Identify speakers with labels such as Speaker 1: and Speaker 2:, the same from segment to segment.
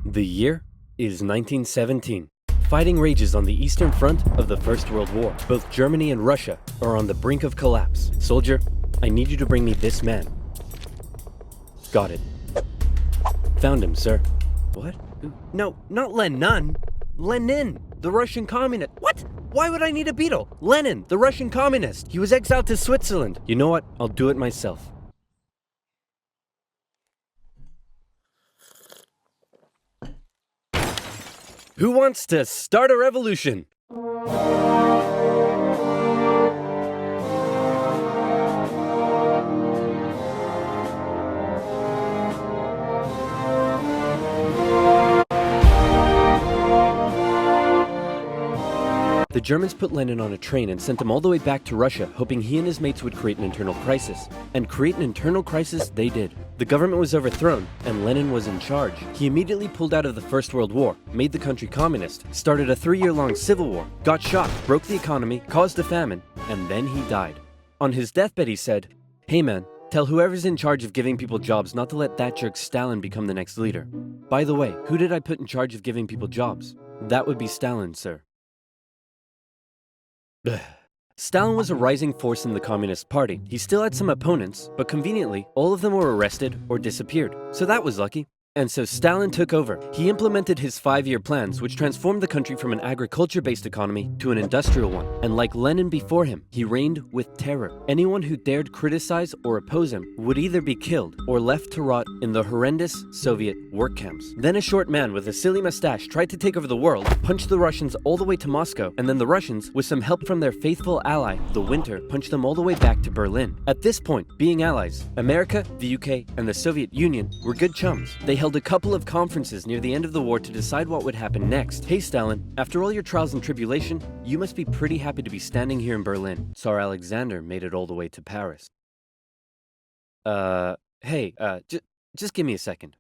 Speaker 1: The year is 1917. Fighting rages on the Eastern Front of the First World War. Both Germany and Russia are on the brink of collapse. Soldier, I need you to bring me this man. Got it. Found him, sir. What? No, not Lenin. Lenin, the Russian communist. What? Why would I need a beetle? Lenin, the Russian communist. He was exiled to Switzerland. You know what? I'll do it myself. Who wants to start a revolution? The Germans put Lenin on a train and sent him all the way back to Russia, hoping he and his mates would create an internal crisis. And create an internal crisis they did. The government was overthrown, and Lenin was in charge. He immediately pulled out of the First World War, made the country communist, started a 3-year-long civil war, got shot, broke the economy, caused a famine, and then he died. On his deathbed he said, "Hey man, tell whoever's in charge of giving people jobs not to let that jerk Stalin become the next leader." By the way, who did I put in charge of giving people jobs? That would be Stalin, sir. Stalin was a rising force in the Communist Party. He still had some opponents, but conveniently, all of them were arrested or disappeared. So that was lucky. And so Stalin took over. He implemented his 5-year plans, which transformed the country from an agriculture-based economy to an industrial one. And like Lenin before him, he reigned with terror. Anyone who dared criticize or oppose him would either be killed or left to rot in the horrendous Soviet work camps. Then a short man with a silly mustache tried to take over the world, punched the Russians all the way to Moscow, and then the Russians, with some help from their faithful ally, the Winter, punched them all the way back to Berlin. At this point, being allies, America, the UK, and the Soviet Union were good chums. They held a couple of conferences near the end of the war to decide what would happen next. Hey Stalin, after all your trials and tribulation, you must be pretty happy to be standing here in Berlin. Tsar Alexander made it all the way to Paris. Just give me a second.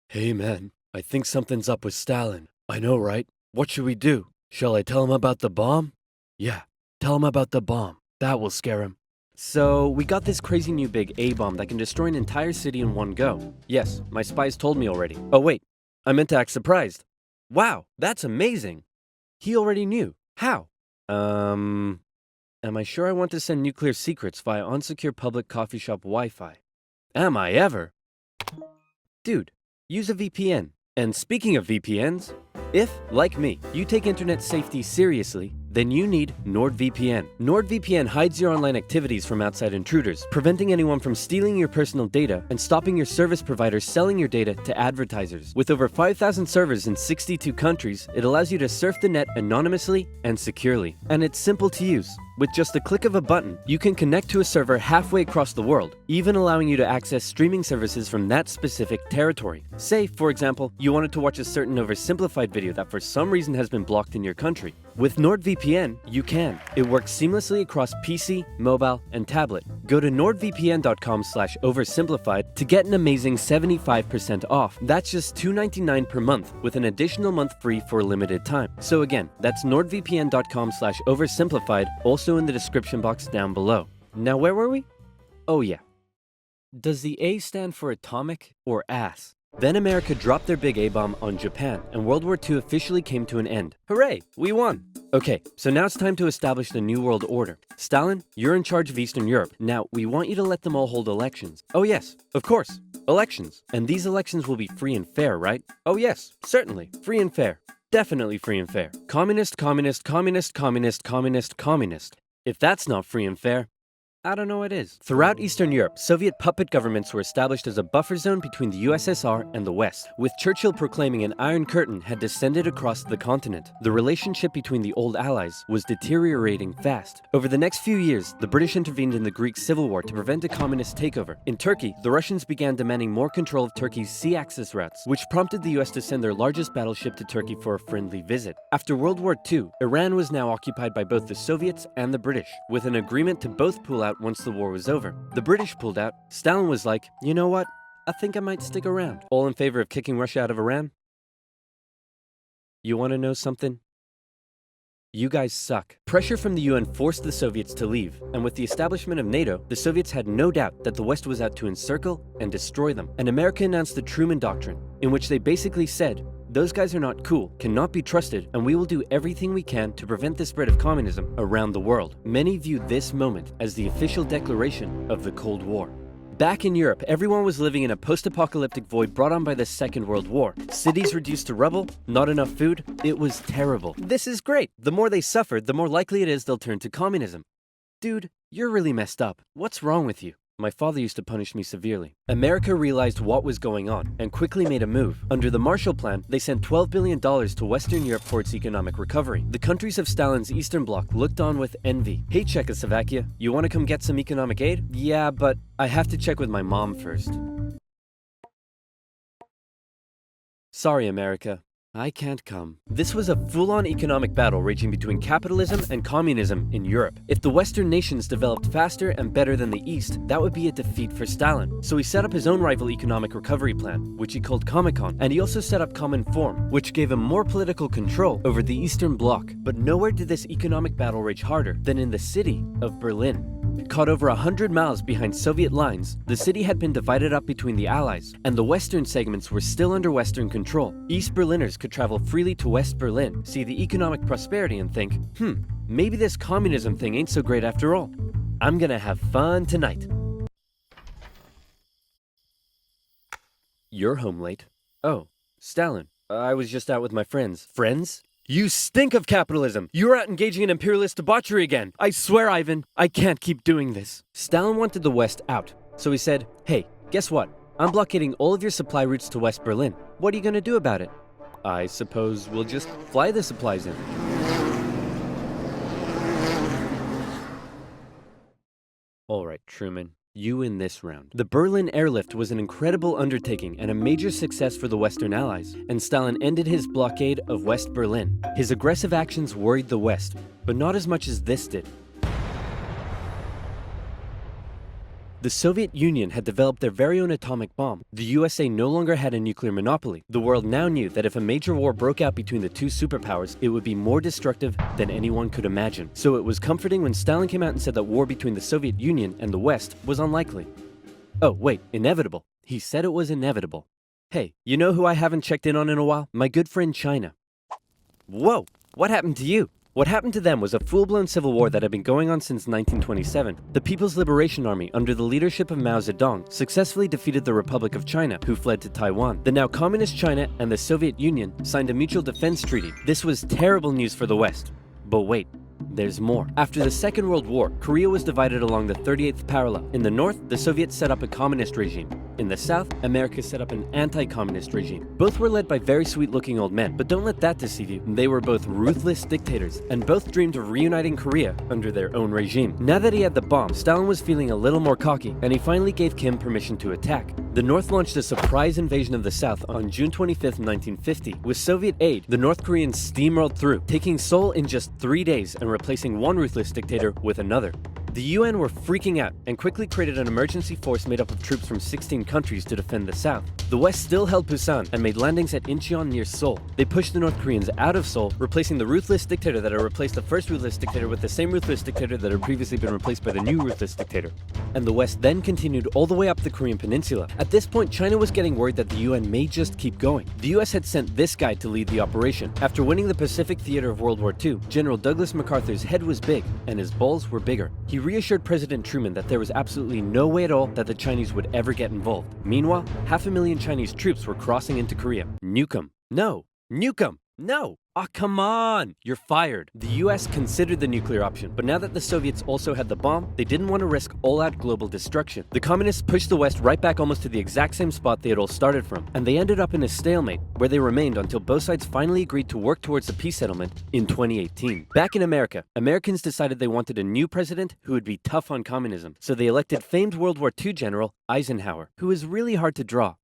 Speaker 1: Hey man, I think something's up with Stalin. I know, right? What should we do? Shall I tell him about the bomb? Yeah, tell him about the bomb. That will scare him. So, we got this crazy new big A-bomb that can destroy an entire city in one go. Yes, my spies told me already. Oh wait, I meant to act surprised. Wow, that's amazing. He already knew. How? Am I sure I want to send nuclear secrets via unsecure public coffee shop Wi-Fi? Am I ever? Dude, use a VPN. And speaking of VPNs, if, like me, you take internet safety seriously, then you need NordVPN. NordVPN hides your online activities from outside intruders, preventing anyone from stealing your personal data and stopping your service provider selling your data to advertisers. With over 5,000 servers in 62 countries, it allows you to surf the net anonymously and securely. And it's simple to use. With just a click of a button, you can connect to a server halfway across the world, even allowing you to access streaming services from that specific territory. Say, for example, you wanted to watch a certain oversimplified video that for some reason has been blocked in your country. With NordVPN, you can. It works seamlessly across PC, mobile, and tablet. Go to nordvpn.com/oversimplified to get an amazing 75% off. That's just $2.99 per month with an additional month free for a limited time. So again, that's nordvpn.com/oversimplified, also in the description box down below. Now where were we? Oh yeah. Does the A stand for atomic or ass? Then America dropped their big A-bomb on Japan, and World War II officially came to an end. Hooray, we won! Okay, so now it's time to establish the New World Order. Stalin, you're in charge of Eastern Europe. Now, we want you to let them all hold elections. Oh yes, of course, elections. And these elections will be free and fair, right? Oh yes, certainly, free and fair. Definitely free and fair. Communist, communist, communist, communist, communist, communist. If that's not free and fair, I don't know what is. Throughout Eastern Europe, Soviet puppet governments were established as a buffer zone between the USSR and the West, with Churchill proclaiming an Iron Curtain had descended across the continent. The relationship between the old allies was deteriorating fast. Over the next few years, the British intervened in the Greek Civil War to prevent a communist takeover. In Turkey, the Russians began demanding more control of Turkey's sea access routes, which prompted the US to send their largest battleship to Turkey for a friendly visit. After World War II, Iran was now occupied by both the Soviets and the British, with an agreement to both pull out once the war was over. The British pulled out. Stalin was like, you know what? I think I might stick around. All in favor of kicking Russia out of Iran? You want to know something? You guys suck. Pressure from the UN forced the Soviets to leave, and with the establishment of NATO, the Soviets had no doubt that the West was out to encircle and destroy them. And America announced the Truman Doctrine, in which they basically said, those guys are not cool, cannot be trusted, and we will do everything we can to prevent the spread of communism around the world. Many view this moment as the official declaration of the Cold War. Back in Europe, everyone was living in a post-apocalyptic void brought on by the Second World War. Cities reduced to rubble, not enough food. It was terrible. This is great. The more they suffered, the more likely it is they'll turn to communism. Dude, you're really messed up. What's wrong with you? My father used to punish me severely. America realized what was going on and quickly made a move. Under the Marshall Plan, they sent $12 billion to Western Europe for its economic recovery. The countries of Stalin's Eastern Bloc looked on with envy. Hey, Czechoslovakia, you want to come get some economic aid? Yeah, but I have to check with my mom first. Sorry, America. I can't come. This was a full-on economic battle raging between capitalism and communism in Europe. If the Western nations developed faster and better than the East, that would be a defeat for Stalin. So he set up his own rival economic recovery plan, which he called Comecon, and he also set up Cominform, which gave him more political control over the Eastern Bloc. But nowhere did this economic battle rage harder than in the city of Berlin. Caught over 100 miles behind Soviet lines, the city had been divided up between the Allies, and the western segments were still under Western control. East Berliners could travel freely to West Berlin, see the economic prosperity and think, maybe this communism thing ain't so great after all. I'm gonna have fun tonight. You're home late. Oh, Stalin. I was just out with my friends. Friends? You stink of capitalism! You're out engaging in imperialist debauchery again! I swear, Ivan, I can't keep doing this. Stalin wanted the West out, so he said, hey, guess what? I'm blockading all of your supply routes to West Berlin. What are you gonna do about it? I suppose we'll just fly the supplies in. Alright, Truman. You in this round. The Berlin airlift was an incredible undertaking and a major success for the Western Allies, and Stalin ended his blockade of West Berlin. His aggressive actions worried the West, but not as much as this did. The Soviet Union had developed their very own atomic bomb. The USA no longer had a nuclear monopoly. The world now knew that if a major war broke out between the two superpowers, it would be more destructive than anyone could imagine. So it was comforting when Stalin came out and said that war between the Soviet Union and the West was unlikely. Oh, wait, inevitable. He said it was inevitable. Hey, you know who I haven't checked in on in a while? My good friend China. Whoa, what happened to you? What happened to them was a full-blown civil war that had been going on since 1927. The People's Liberation Army, under the leadership of Mao Zedong, successfully defeated the Republic of China, who fled to Taiwan. The now communist China and the Soviet Union signed a mutual defense treaty. This was terrible news for the West. But wait. There's more. After the Second World War, Korea was divided along the 38th parallel. In the north, the Soviets set up a communist regime. In the south, America set up an anti-communist regime. Both were led by very sweet-looking old men, but don't let that deceive you. They were both ruthless dictators, and both dreamed of reuniting Korea under their own regime. Now that he had the bomb, Stalin was feeling a little more cocky, and he finally gave Kim permission to attack. The North launched a surprise invasion of the South on June 25, 1950. With Soviet aid, the North Koreans steamrolled through, taking Seoul in just 3 days and replacing one ruthless dictator with another. The UN were freaking out and quickly created an emergency force made up of troops from 16 countries to defend the South. The West still held Busan and made landings at Incheon near Seoul. They pushed the North Koreans out of Seoul, replacing the ruthless dictator that had replaced the first ruthless dictator with the same ruthless dictator that had previously been replaced by the new ruthless dictator. And the West then continued all the way up the Korean peninsula. At this point, China was getting worried that the UN may just keep going. The US had sent this guy to lead the operation. After winning the Pacific theater of World War II, General Douglas MacArthur's head was big and his balls were bigger. He reassured President Truman that there was absolutely no way at all that the Chinese would ever get involved. Meanwhile, 500,000 Chinese troops were crossing into Korea. Nuke 'em. No. Nuke 'em. No. Ah, come on! You're fired. The US considered the nuclear option, but now that the Soviets also had the bomb, they didn't want to risk all-out global destruction. The communists pushed the West right back almost to the exact same spot they had all started from, and they ended up in a stalemate, where they remained until both sides finally agreed to work towards a peace settlement in 2018. Back in America, Americans decided they wanted a new president who would be tough on communism, so they elected famed World War II General Eisenhower, who is really hard to draw.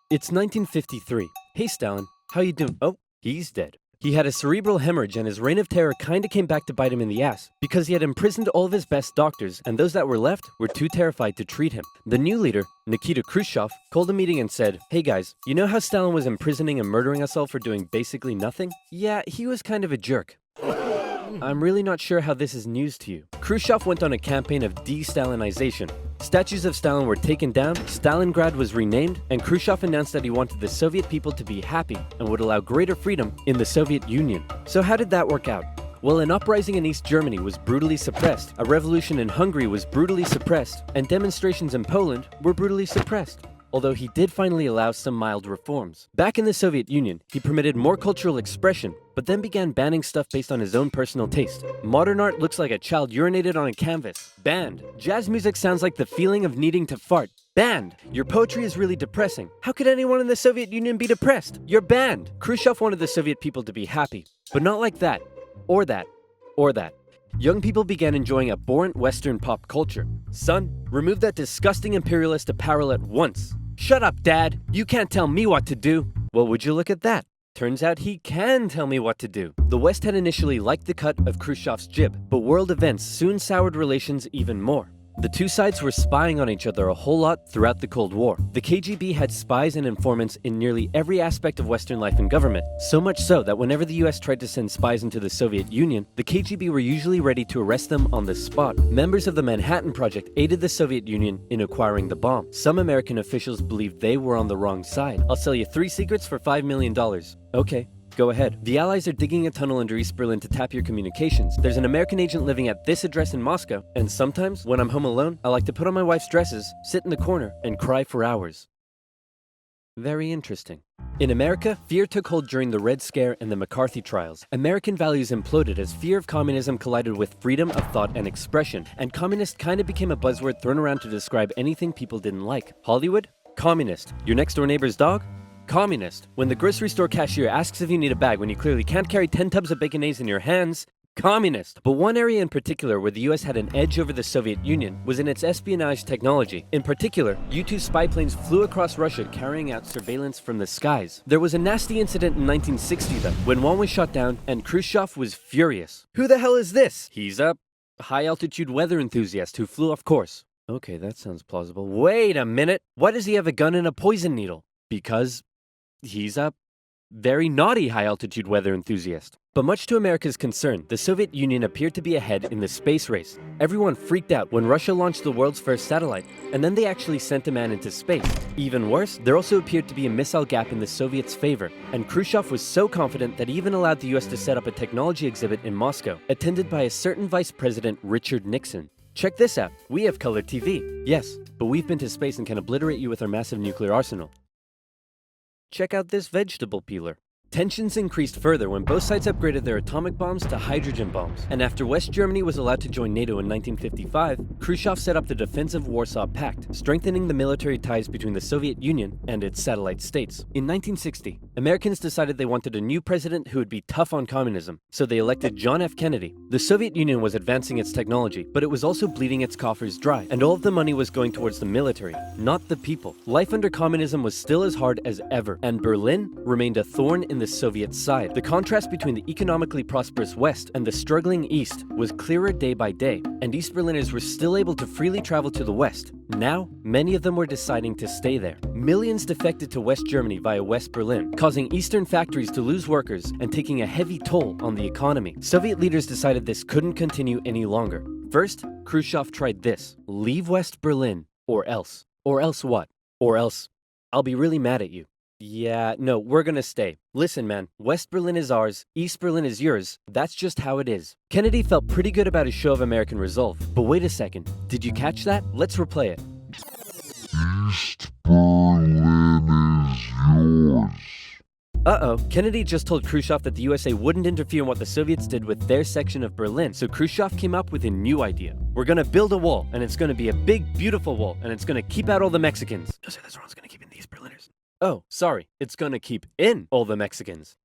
Speaker 1: It's 1953. Hey Stalin, how you doing? Oh, he's dead. He had a cerebral hemorrhage and his reign of terror kinda came back to bite him in the ass, because he had imprisoned all of his best doctors, and those that were left were too terrified to treat him. The new leader, Nikita Khrushchev, called a meeting and said, "Hey guys, you know how Stalin was imprisoning and murdering us all for doing basically nothing? Yeah, he was kind of a jerk. I'm really not sure how this is news to you." Khrushchev went on a campaign of de-Stalinization. Statues of Stalin were taken down, Stalingrad was renamed, and Khrushchev announced that he wanted the Soviet people to be happy and would allow greater freedom in the Soviet Union. So how did that work out? Well, an uprising in East Germany was brutally suppressed, a revolution in Hungary was brutally suppressed, and demonstrations in Poland were brutally suppressed. Although he did finally allow some mild reforms. Back in the Soviet Union, he permitted more cultural expression, but then began banning stuff based on his own personal taste. Modern art looks like a child urinated on a canvas. Banned. Jazz music sounds like the feeling of needing to fart. Banned. Your poetry is really depressing. How could anyone in the Soviet Union be depressed? You're banned. Khrushchev wanted the Soviet people to be happy, but not like that, or that, or that. Young people began enjoying abhorrent Western pop culture. Son, remove that disgusting imperialist apparel at once. Shut up, Dad. You can't tell me what to do. Well, would you look at that? Turns out he can tell me what to do. The West had initially liked the cut of Khrushchev's jib, but world events soon soured relations even more. The two sides were spying on each other a whole lot throughout the Cold War. The KGB had spies and informants in nearly every aspect of Western life and government, so much so that whenever the US tried to send spies into the Soviet Union, the KGB were usually ready to arrest them on the spot. Members of the Manhattan Project aided the Soviet Union in acquiring the bomb. Some American officials believed they were on the wrong side. I'll sell you 3 secrets for $5 million. Okay. Go ahead. The Allies are digging a tunnel under East Berlin to tap your communications. There's an American agent living at this address in Moscow, and sometimes, when I'm home alone, I like to put on my wife's dresses, sit in the corner, and cry for hours. Very interesting. In America, fear took hold during the Red Scare and the McCarthy trials. American values imploded as fear of communism collided with freedom of thought and expression, and communist kind of became a buzzword thrown around to describe anything people didn't like. Hollywood? Communist. Your next door neighbor's dog? Communist. When the grocery store cashier asks if you need a bag when you clearly can't carry 10 tubs of Baconaise in your hands, communist. But one area in particular where the US had an edge over the Soviet Union was in its espionage technology. In particular, U-2 spy planes flew across Russia carrying out surveillance from the skies. There was a nasty incident in 1960 though, when one was shot down and Khrushchev was furious. Who the hell is this? He's a high-altitude weather enthusiast who flew off course. Okay, that sounds plausible. Wait a minute! Why does he have a gun and a poison needle? Because he's a very naughty high-altitude weather enthusiast. But much to America's concern, the Soviet Union appeared to be ahead in the space race. Everyone freaked out when Russia launched the world's first satellite, and then they actually sent a man into space. Even worse, there also appeared to be a missile gap in the Soviets' favor, and Khrushchev was so confident that he even allowed the US to set up a technology exhibit in Moscow, attended by a certain Vice President Richard Nixon. Check this out, we have color TV. Yes, but we've been to space and can obliterate you with our massive nuclear arsenal. Check out this vegetable peeler. Tensions increased further when both sides upgraded their atomic bombs to hydrogen bombs. And after West Germany was allowed to join NATO in 1955, Khrushchev set up the Defensive Warsaw Pact, strengthening the military ties between the Soviet Union and its satellite states. In 1960, Americans decided they wanted a new president who would be tough on communism, so they elected John F. Kennedy. The Soviet Union was advancing its technology, but it was also bleeding its coffers dry, and all of the money was going towards the military, not the people. Life under communism was still as hard as ever, and Berlin remained a thorn in the Soviet side. The contrast between the economically prosperous West and the struggling East was clearer day by day, and East Berliners were still able to freely travel to the West. Now, many of them were deciding to stay there. Millions defected to West Germany via West Berlin, causing Eastern factories to lose workers and taking a heavy toll on the economy. Soviet leaders decided this couldn't continue any longer. First, Khrushchev tried this: leave West Berlin, or else. Or else what? Or else, I'll be really mad at you. Yeah, no, we're gonna stay. Listen, man, West Berlin is ours, East Berlin is yours. That's just how it is. Kennedy felt pretty good about his show of American resolve. But wait a second, did you catch that? Let's replay it.
Speaker 2: East Berlin is yours.
Speaker 1: Uh-oh, Kennedy just told Khrushchev that the USA wouldn't interfere in what the Soviets did with their section of Berlin, so Khrushchev came up with a new idea. We're gonna build a wall, and it's gonna be a big, beautiful wall, and it's gonna keep out all the Mexicans. Don't say that's wrong, it's gonna keep in these Berliners. Oh, sorry, it's gonna keep in all the Mexicans.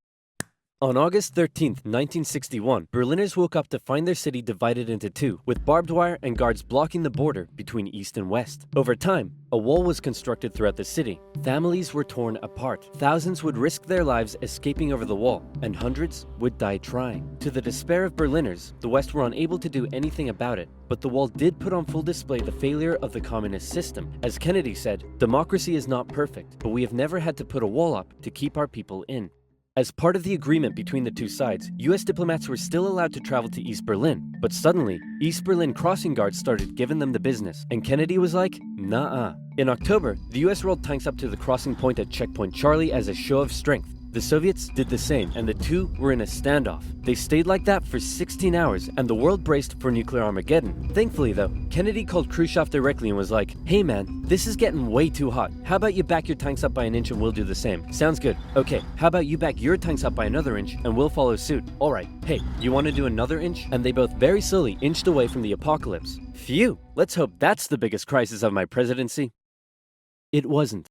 Speaker 1: On August 13th, 1961, Berliners woke up to find their city divided into two, with barbed wire and guards blocking the border between East and West. Over time, a wall was constructed throughout the city. Families were torn apart. Thousands would risk their lives escaping over the wall, and hundreds would die trying. To the despair of Berliners, the West were unable to do anything about it, but the wall did put on full display the failure of the communist system. As Kennedy said, democracy is not perfect, but we have never had to put a wall up to keep our people in. As part of the agreement between the two sides, US diplomats were still allowed to travel to East Berlin. But suddenly, East Berlin crossing guards started giving them the business, and Kennedy was like, nah. In October, the US rolled tanks up to the crossing point at Checkpoint Charlie as a show of strength. The Soviets did the same, and the two were in a standoff. They stayed like that for 16 hours, and the world braced for nuclear Armageddon. Thankfully though, Kennedy called Khrushchev directly and was like, hey man, this is getting way too hot. How about you back your tanks up by an inch and we'll do the same? Sounds good. Okay, how about you back your tanks up by another inch and we'll follow suit? Alright, hey, you want to do another inch? And they both very slowly inched away from the apocalypse. Phew, let's hope that's the biggest crisis of my presidency. It wasn't.